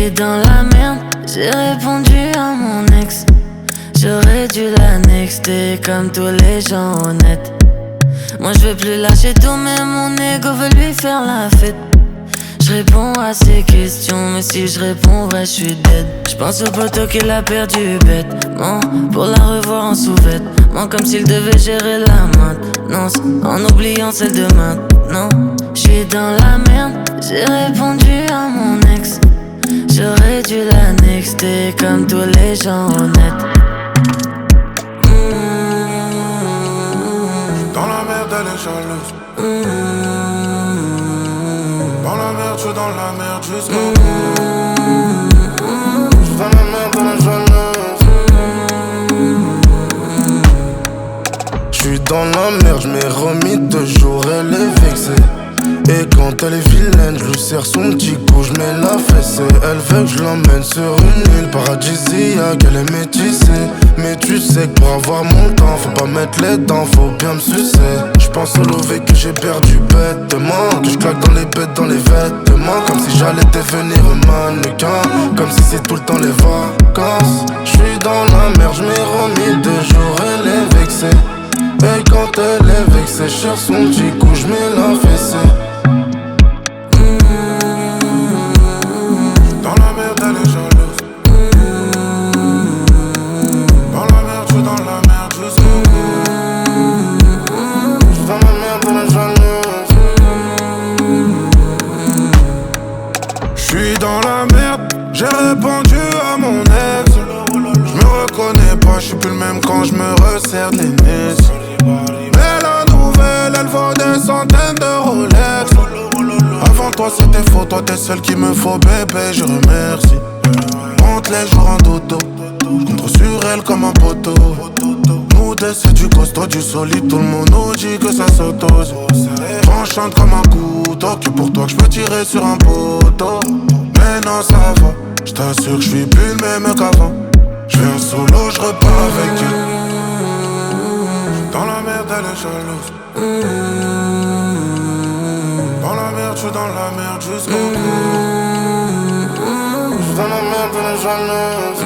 J'suis dans la merde, j'ai répondu à mon ex. J'aurais dû la nexter comme tous les gens honnêtes. Moi je veux plus lâcher tout, mais mon ego veut lui faire la fête. Je réponds à ses questions, mais si je réponds vrai, je suis dead. Je pense au poteau qu'il a perdu bêtement, pour la revoir en sous-vêtements, comme s'il devait gérer la maintenance, en oubliant celle de maintenant. Je suis dans la merde, j'ai répondu à mon ex. J'aurais dû la nexter comme tous les gens honnêtes. Dans la merde, elle est jalouse. Dans la merde, j'suis dans la merde jusqu'au bout. J'suis dans la merde, elle est jalouse. J'suis dans la merde, j'm'ai remis 2 jours, elle est vexée. Et quand elle est vilaine, je lui serre son petit cou, j'mets la fessée. Elle veut que je l'emmène sur une île paradisiaque, elle est métissée. Mais tu sais que pour avoir mon temps, faut pas mettre les dents, faut bien me sucer. J'pense au lever que j'ai perdu bêtement, que j'claque dans les bêtes, dans les vêtements, comme si j'allais devenir un mannequin, comme si c'est tout le temps les vacances. J'suis dans la merde, j'm'ai remis 2 jours, elle est vexée. Et quand elle est vexée, cherche son petit coup, j'mets la fessée. Dans la merde, elle est jalouse. Dans la merde, j'suis dans la merde jusqu'au bout. J'suis dans la merde, elle est jalouse. J'suis dans la merde, j'ai répondu à mon ex. J'me reconnais pas, j'suis plus le même quand j'me resserre les nez. Mais la nouvelle, elle vaut des centaines de Rolex. Avant toi c'était faux, toi t'es celle qu'il me faut, bébé, je remercie. Monte les jours en dodo, contre sur elle comme un poteau. Nous deux c'est du costaud, du solide, tout le monde nous dit que ça s'autose. J'enchante comme un couteau, que pour toi que j'peux tirer sur un poteau. Mais non ça va, j't'assure que j'suis plus le même qu'avant. J'fais un solo, j'repars avec elle. Dans la merde, elle est jalouse. Dans la merde, j'suis dans la merde jusqu'au bout. J'suis dans la merde, elle est jalouse.